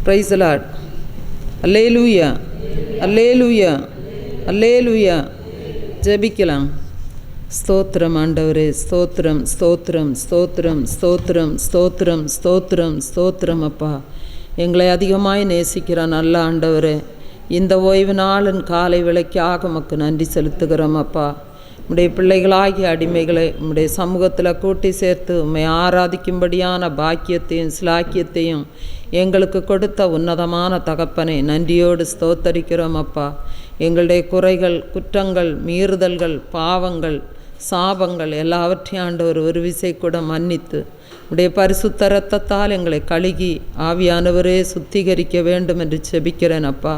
Praise the Lord. அல்லேலூயா, அல்லேலூயா, அல்லேலூயா. ஜெபிக்கலாம். ஸ்தோத்திரம் ஆண்டவரே, ஸ்தோத்திரம், ஸ்தோத்திரம், ஸ்தோத்திரம், ஸ்தோத்திரம், ஸ்தோத்திரம், ஸ்தோத்திரம், ஸ்தோத்திரம். அப்பா, எங்களை அதிகமாய் நேசிக்கிற நல்ல ஆண்டவரே, இந்த ஓய்வு நாளின் காலை விளக்காக உமக்கு நன்றி செலுத்துகிறோம். அப்பா, உம்முடைய பிள்ளைகளாகிய அடிமைகளை உம்முடைய சமூகத்தில் கூட்டி சேர்த்து உம்மை ஆராதிக்கும்படியான பாக்கியத்தையும் சிலாக்கியத்தையும் எங்களுக்கு கொடுத்த உன்னதமான தகப்பனை நன்றியோடு ஸ்தோத்தரிக்கிறோம். அப்பா, எங்களுடைய குறைகள், குற்றங்கள், மீறுதல்கள், பாவங்கள், சாபங்கள் எல்லாவற்றையும் ஆண்டவர் ஒரு விசை கூட மன்னித்து உடைய பரிசுத்த இரத்தத்தால் எங்களை கழுகி ஆவியானவரே சுத்திகரிக்க வேண்டும் என்று செபிக்கிறேன். அப்பா,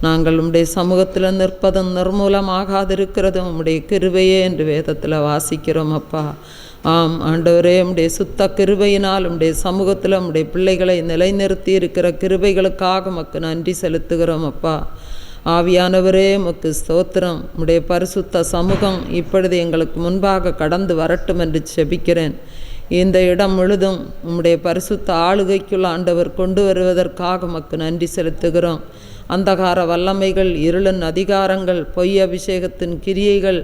நாங்கள் உம்முடைய சமூகத்தில் நிற்பதும் நிர்மூலமாகாதிருக்கிறதும் உம்முடைய கிருபையே என்று வேதத்தில் வாசிக்கிறோம். அப்பா, ஆம் ஆண்டவரே, உம்முடைய சுத்த கிருபையினால் உம்முடைய சமூகத்தில் உம்முடைய பிள்ளைகளை நிலைநிறுத்தி இருக்கிற கிருபைகளுக்காக உமக்கு நன்றி செலுத்துகிறோம். அப்பா, ஆவியானவரே உமக்கு ஸ்தோத்திரம். உம்முடைய பரிசுத்த சமூகம் இப்பொழுது எங்களுக்கு முன்பாக கடந்து வரட்டும் என்று செபிக்கிறேன். இந்த இடம் முழுதும் உம்முடைய பரிசுத்த ஆளுகைக்குள் ஆண்டவர் கொண்டு வருவதற்காக உமக்கு நன்றி செலுத்துகிறோம். அந்தகார வல்லமைகள், இருளின் அதிகாரங்கள், பொய் அபிஷேகத்தின் கிரியைகள்,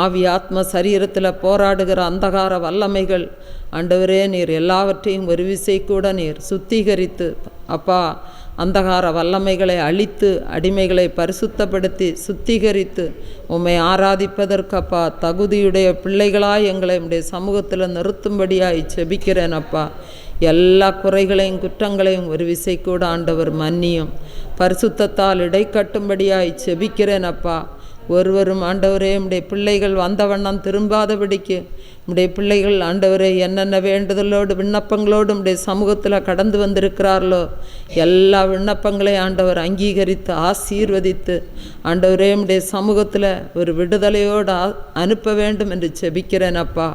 ஆவி ஆத்ம சரீரத்தில் போராடுகிற அந்தகார வல்லமைகள் ஆண்டவரே, நீர் எல்லாவற்றையும் ஒரு விசை கூட நீர் சுத்திகரித்து அப்பா, அந்தகார வல்லமைகளை அழித்து அடிமைகளை பரிசுத்தப்படுத்தி சுத்திகரித்து உம்மை ஆராதிப்பதற்கு அப்பா தகுதியுடைய பிள்ளைகளாய் எங்களை உம்முடைய சமூகத்தில் நிறுத்தும்படியாய் செபிக்கிறேன். அப்பா, எல்லா குறைகளையும் குற்றங்களையும் ஒரு விசை கூட ஆண்டவர் மன்னியும் பரிசுத்தத்தால் இடை கட்டும்படியாய் செபிக்கிறேன். அப்பா, ஒருவரும் ஆண்டவரே உம்முடைய பிள்ளைகள் வந்த வண்ணம் திரும்பாதபடிக்கு உம்முடைய பிள்ளைகள் ஆண்டவரே என்னென்ன வேண்டுதலோடு விண்ணப்பங்களோடு உம்முடைய சமூகத்தில் கடந்து வந்திருக்கிறார்களோ எல்லா விண்ணப்பங்களையும் ஆண்டவர் அங்கீகரித்து ஆசீர்வதித்து ஆண்டவரே உம்முடைய சமூகத்தில் ஒரு விடுதலையோடு அனுப்ப வேண்டும் என்று செபிக்கிறேன். அப்பா,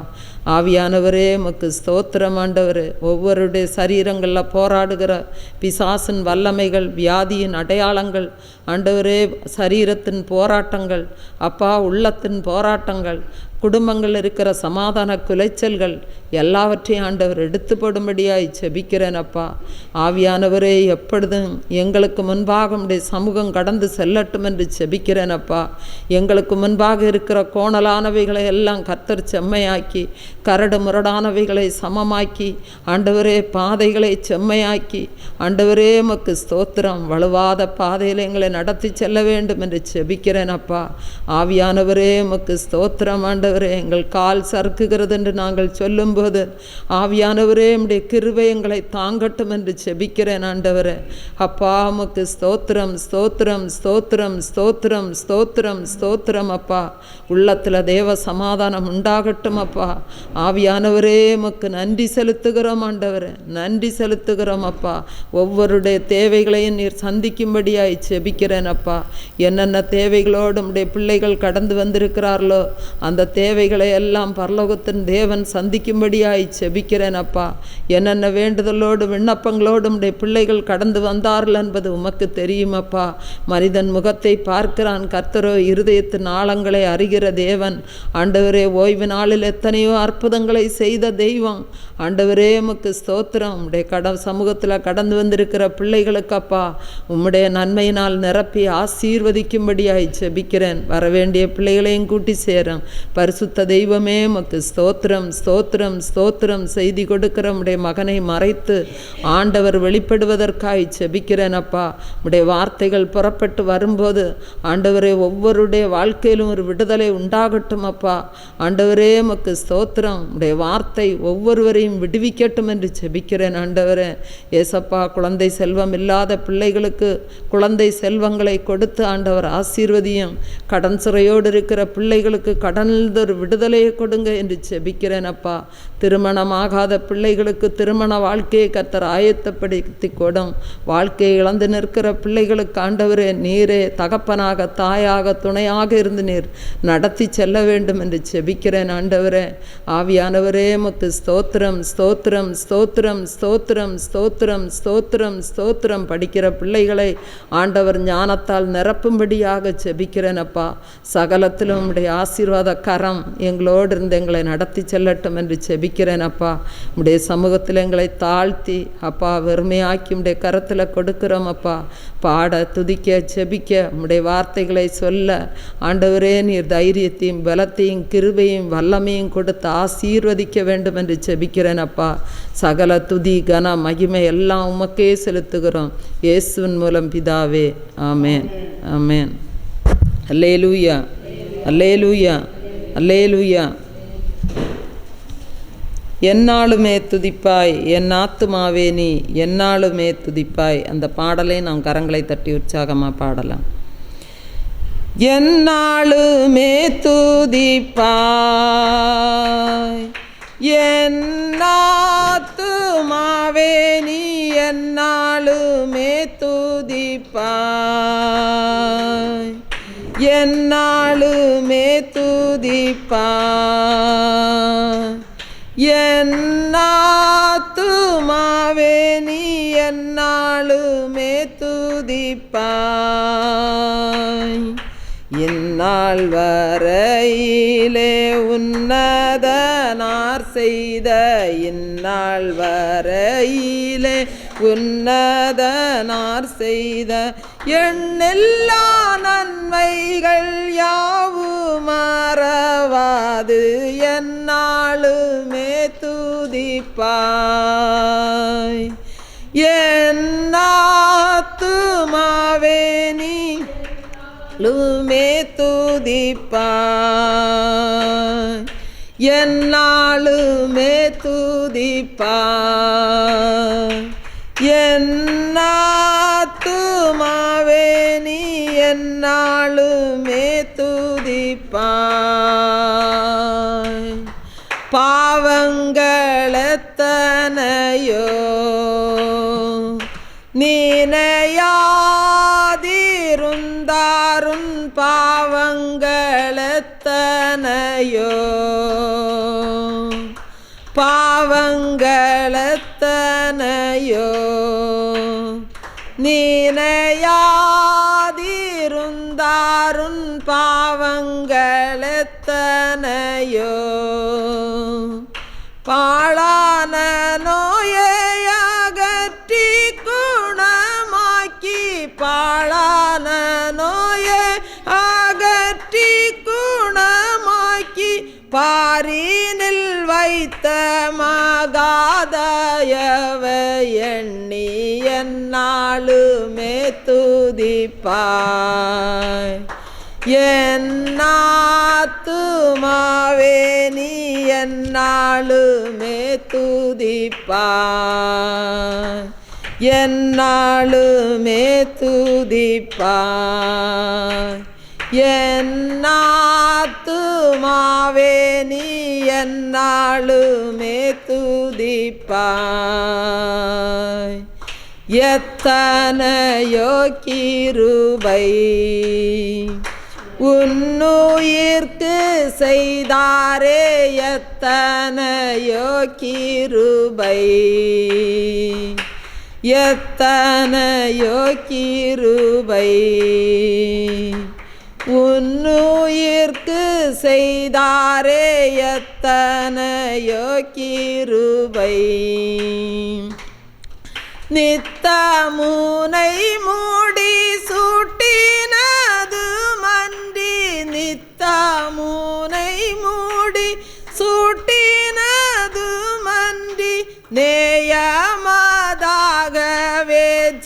ஆவியானவரே உமக்கு ஸ்தோத்திரம். ஆண்டவரே, ஒவ்வொருடைய சரீரங்களில் போராடுகிற பிசாசின் வல்லமைகள், வியாதியின் அடையாளங்கள், ஆண்டவரே சரீரத்தின் போராட்டங்கள், அப்பா உள்ளத்தின் போராட்டங்கள், குடும்பங்கள் இருக்கிற சமாதான குலைச்சல்கள் எல்லாவற்றையும் ஆண்டவர் எடுத்துப்படும்படியாய் செபிக்கிறேன். அப்பா, ஆவியானவரே எப்பொழுதும் எங்களுக்கு முன்பாக உம்முடைய சமூகம் கடந்து செல்லட்டும் என்று செபிக்கிறேன். அப்பா, எங்களுக்கு முன்பாக இருக்கிற கோணலானவைகளை எல்லாம் கர்த்தர் செம்மையாக்கி, கரடு முரடானவைகளை சமமாக்கி, ஆண்டவரே பாதைகளை செம்மையாக்கி, ஆண்டவரே உமக்கு ஸ்தோத்திரம், வலுவாத பாதையில் எங்களை நடத்தி செல்ல வேண்டும் என்று செபிக்கிறேன். அப்பா, ஆவியானவரே உமக்கு ஸ்தோத்திரம். ஆண்டவரே, எங்கள் கால் சறுக்குகிறது என்று நாங்கள் சொல்லும்போது ஆவியானவரே உம்முடைய கிருபை எங்களை தாங்கட்டும் என்று செபிக்கிறேன். ஆண்டவரே, அப்பா உமக்கு ஸ்தோத்திரம், ஸ்தோத்திரம், ஸ்தோத்திரம், ஸ்தோத்திரம், ஸ்தோத்திரம், ஸ்தோத்திரம். அப்பா, உள்ளத்தில் தேவ சமாதானம் உண்டாகட்டும். அப்பா, ஆவியானவரே உமக்கு நன்றி செலுத்துகிறோம். ஆண்டவரே, நன்றி செலுத்துகிறோம். அப்பா, ஒவ்வொருடைய தேவைகளையும் நீர் சந்திக்கும்படியாய் செபிக்கிறேன். அப்பா, என்னென்ன தேவைகளோடு உம்முடைய பிள்ளைகள் கடந்து வந்திருக்கிறார்களோ அந்த தேவைகளை எல்லாம் பரலோகத்தின் தேவன் சந்திக்கும்படியாய் செபிக்கிறேன். அப்பா, என்னென்ன வேண்டுதலோடு விண்ணப்பங்களோடு உம்முடைய பிள்ளைகள் கடந்து வந்தார்கள் என்பது உமக்கு தெரியும். அப்பா, மனிதன் முகத்தை பார்க்கிறான், கர்த்தரோ இருதயத்தின் ஆழங்களை அறிகிற தேவன். ஆண்டவரே, ஓய்வு நாளில் எத்தனையோ அற்புதங்களை செய்த தெய்வம். ஆண்டவரே உமக்கு ஸ்தோத்திரம். உம்முடைய சமூகத்தில் கடந்து வந்திருக்கிற பிள்ளைகளுக்கு அப்பா உம்முடைய நன்மையினால் நிரப்பி ஆசீர்வதிக்கும்படியாய் செபிக்கிறேன். வரவேண்டிய பிள்ளைகளையும் கூட்டி சேரும் பரிசுத்த தெய்வமே உமக்கு ஸ்தோத்திரம், ஸ்தோத்திரம், ஸ்தோத்திரம். செய்தி கொடுக்கிற உம்முடைய மகனை மறைத்து ஆண்டவர் வெளிப்படுவதற்காய் செபிக்கிறேன். அப்பா, உம்முடைய வார்த்தைகள் புறப்பட்டு வரும்போது ஆண்டவரே ஒவ்வொருடைய வாழ்க்கையிலும் ஒரு விடுதலை உண்டாகட்டும். அப்பா, ஆண்டவரே உமக்கு ஸ்தோத்திரம். உம்முடைய வார்த்தை ஒவ்வொருவரையும் விடுவிக்கட்டும் என்று செபிக்கிறேன். ஆண்டவரே, ஏசப்பா, குழந்தை செல்வம் இல்லாத பிள்ளைகளுக்கு குழந்தை செல்வங்களை கொடுத்து ஆண்டவர் ஆசீர்வதியும். கடன் சிறையோடு இருக்கிற பிள்ளைகளுக்கு கடனில் ஒரு விடுதலையை கொடுங்க என்று செபிக்கிறேன். அப்பா, திருமணமாகாத பிள்ளைகளுக்கு திருமண வாழ்க்கையை கர்த்தர் ஆயத்தப்படுத்தி கொடும். வாழ்க்கையை இழந்து நிற்கிற பிள்ளைகளுக்கு ஆண்டவரே நீரே தகப்பனாக தாயாக துணையாக இருந்து நீர் நடத்தி செல்ல வேண்டும் என்று செபிக்கிறேன். ஆண்டவரே, ஆவியானவரே உமக்கு ஸ்தோத்திரம், ஸ்தோத்திரம், ஸ்தோத்திரம், ஸ்தோத்திரம், ஸ்தோத்திரம், ஸ்தோத்திரம், ஸ்தோத்திரம். படிக்கிற பிள்ளைகளை ஆண்டவர் ஞானத்தால் நிரப்பும்படியாக செபிக்கிறேன். அப்பா, சகலத்திலும் உம்முடைய ஆசீர்வாத கரம் கரம் எங்களோடு இருந்து எங்களை நடத்தி செல்லட்டும் என்று செபிக்கிறேன் அப்பா. உம்முடைய சமூகத்தில் எங்களை தாழ்த்தி அப்பா வெறுமையாக்கி உம்முடைய கரத்தில் கொடுக்கிறோம் அப்பா. பாட துதிக்க செபிக்க உம்முடைய வார்த்தைகளை சொல்ல ஆண்டவரே நீர் தைரியத்தையும் பலத்தையும் கிருபையும் வல்லமையும் கொடுத்து ஆசீர்வதிக்க வேண்டும் என்று செபிக்கிறேன் அப்பா. சகல துதி கன மகிமை எல்லாம் உமக்கே செலுத்துகிறோம் இயேசுவின் மூலம் பிதாவே. ஆமேன் ஆமேன். அல்லேலூயா அல்லேலூயா அல்லேலூயா. என்னாலுமே துதிப்பாய் என் ஆத்துமாவே நீ என்னாலுமே துதிப்பாய். அந்த பாடலை நாம் கரங்களை தட்டி உற்சாகமாக பாடலாம். என்னாலுமே துதிப்பாய் என் ஆத்துமாவே நீ என்னாலுமே துதிப்பாய் என்னாலுமே துதிப்பாய் என் ஆத்துமாவே நீ என்னாலுமே துதிப்பாய். இந்நாள் வரையிலே உன்னதனார் செய்த இந்நாள் வரையிலே உன்னதனார் செய்த எண்ணில்லா நன்மைகள் யாவும் மறவாது எந்நாளுமே துதிப்பாய் என் ஆத்துமாவே நீ லுமே துதிப்பாய் என்னாலுமே துதிப்பாய் என் ஆத்துமாவே நீ என்னாலுமே துதிப்பாய். பாவங்களெத்தனையோ நினையாதிருந்தாருன் பாவங்களெத்தனையோ பாவங்களெத்தனையோ நினையாதிருந்தாருன் பாவங்களெத்தனையோ பாழான நோயை அகற்றி குணமாக்கி பாழான நோயை அகற்றி குணமாக்கி பாரினில் வைத்த மகாதயவை எண்ணி எந்நாளுமே துதிப்பாய் என் ஆத்துமாவே நீ எந்நாளுமே துதிப்பாய் எந்நாளுமே துதிப்பாய் என் ஆத்துமாவே நீ எந்நாளுமே துதிப்பாய். எத்தனையோ கிருபை உன்னுயிர்க்கு செய்தாரே எத்தனையோ கிருபை எத்தனையோ கிருபை உன்னுயிர்க்கு செய்தாரே எத்தனையோ கிருபை நித்தமுனை மூடி சூட்டினது மன்றி நித்தமுனை மூடி சூட்டினது மன்றி நேயமதாகவே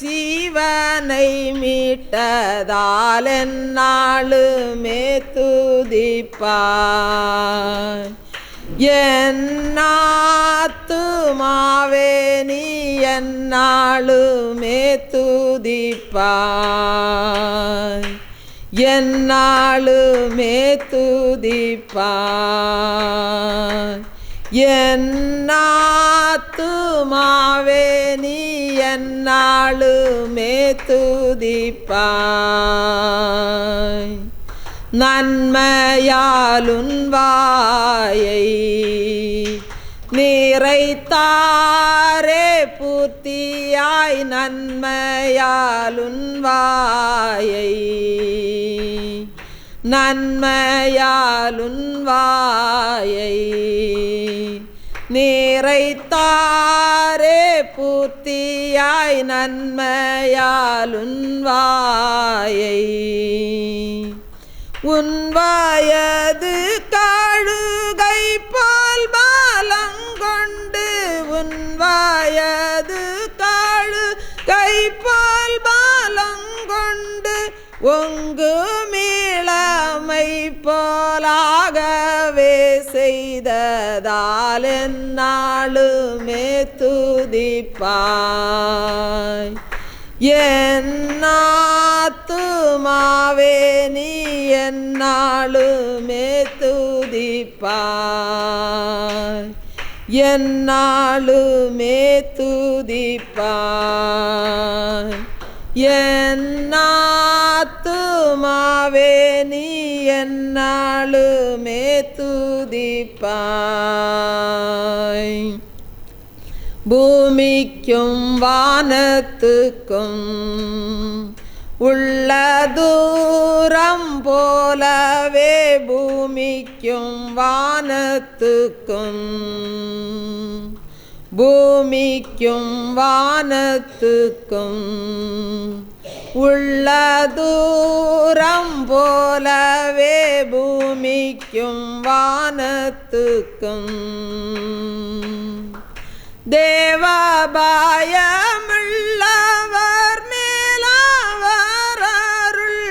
ஜீவனை மீட்டதால் எந்நாளுமே துதிப்பாய் என் ஆத்துமாவே நீ எந்நாளுமே துதிப்பாய் எந்நாளுமே துதிப்பாய் என் ஆத்துமாவே நீ எந்நாளுமே துதிப்பாய். நன்மையாலுன் வாயை நிறைத்தாரே பூர்த்தியாய் நன்மையாலுன் வாயை நன்மையாலுன் வாயை நிறைத்தாரே பூத்தியாய் நன்மையாலுன் வாயை உன் வயது கழுகை போல் பலங்கொண்டு உன் வயது கழுகை போல் பலங்கொண்டு ஒங்கு மீளமை போலாகவே செய்ததால் எந்நாளுமே துதிப்பாய் என்னாத்துமாவே நீ எந்நாளுமே துதிப்பாய் எந்நாளுமே துதிப்பாய் என்னாத்துமாவே நீ எந்நாளுமே துதிப்பாய் பூமிக்கும் வானத்துக்கும் உள்ள தூரம் போலவே பூமிக்கும் வானத்துக்கும் பூமிக்கும் வானத்துக்கும் உள்ள தூரம் போலவே பூமிக்கும் வானத்துக்கும் தேவபயமுள்ளவர் மேலவர் அருள்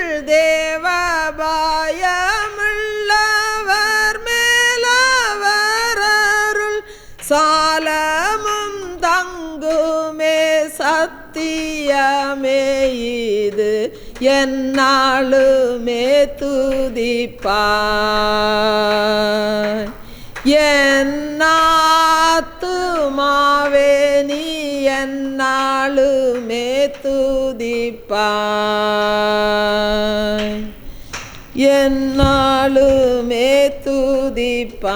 தேவபயமுள்ளவர் மேலவர் அருள் சாலமும் தங்குமே சத்தியமே இது எந்நாளுமே துதிப்பாய் என்னாத்துமாவே நீ எந்நாளுமே துதிப்பாய் எந்நாளுமே துதிப்பாய்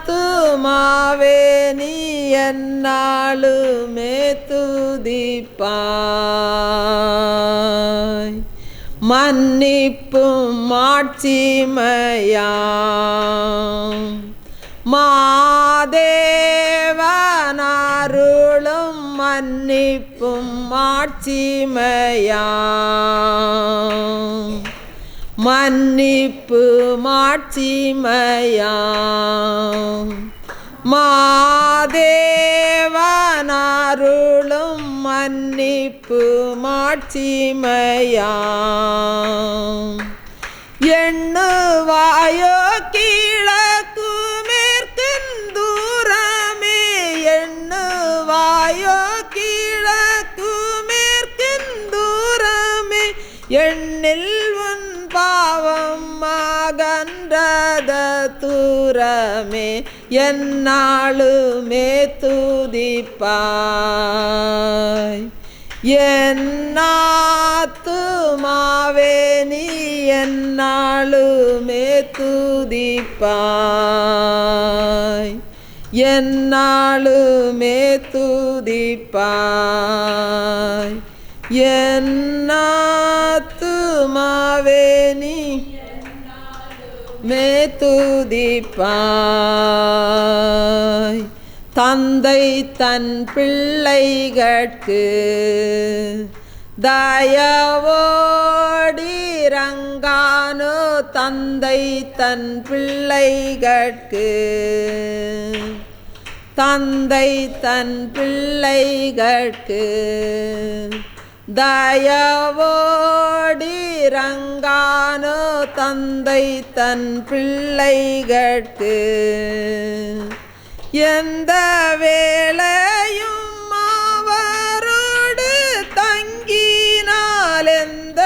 என்னாத்துமாவே நீ எந்நாளுமே துதிப்பாய் மன்னிப்பும் மாட்சிமையாம் மாதேவனருளும் மன்னிப்பும் மாட்சிமையாம் மன்னிப்பு மாட்சிமையாம் மாதேவனருளும் மன்னிப்பு மாட்சிமையாம் எண்ணுவாயோ கிழக்கு மேற்கின் தூரமே எண்ணுவாயோ கிழக்கு மேற்கின் தூரமே எண்ணில் உன் பாவம் அகன்றத தூரமே எந்நாளுமே துதிப்பாய் என்னாத்துமாவே நீ எந்நாளுமே துதிப்பாய் எந்நாளுமே துதிப்பாய் என்னாத்துமாவே நீ மே துதிப்பாய் தந்தை தன் பிள்ளைகட்கு தயவோடிரங்கானோ தந்தை தன் பிள்ளைகட்கு தந்தை தன் பிள்ளைகட்கு தயவோடிரங்கானோ தந்தை தன் பிள்ளைகட்கு எந்த வேளையும் அவரோடு தங்கினால் எந்த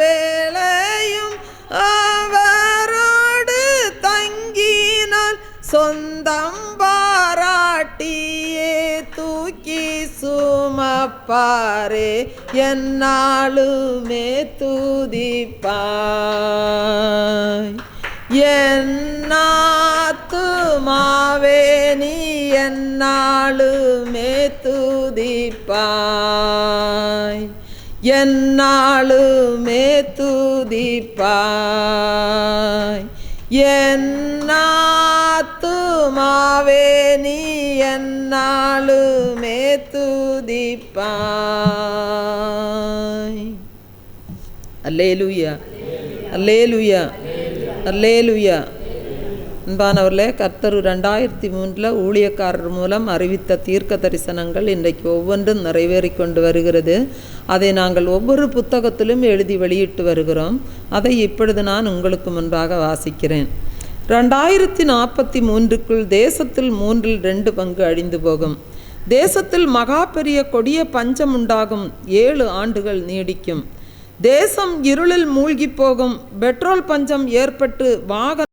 வேளையும் அவரோடு தங்கினால் சொந்தம் பாராட்டியே தூக்கி சுமப்பாரே எந்நாளுமே துதிப்பாய் என்னாத்துமாவே நீ எந்நாளுமே துதிப்பாய் என்னாலுமே துதிப்பாய். என்னாத்துமாவே நீ என்னாலுமே துதிப்பாய். அல்லேலூயா, அல்லேலூயா, அல்லேலூயா. அன்பானவர்களே, கர்த்தர் 2003 ஊழியக்காரர் மூலம் அறிவித்த தீர்க்க தரிசனங்கள் இன்றைக்கு ஒவ்வொன்றும் நிறைவேறி கொண்டு வருகிறது. அதை நாங்கள் ஒவ்வொரு புத்தகத்திலும் எழுதி வெளியிட்டு வருகிறோம். அதை இப்பொழுது நான் உங்களுக்கு முன்பாக வாசிக்கிறேன். 2043க்குள் தேசத்தில் 2/3 அழிந்து போகும். தேசத்தில் மகா பெரிய கொடிய பஞ்சம் உண்டாகும். 7 ஆண்டுகள் நீடிக்கும். தேசம் இருளில் மூழ்கி போகும். பெட்ரோல் பஞ்சம் ஏற்பட்டு வாகன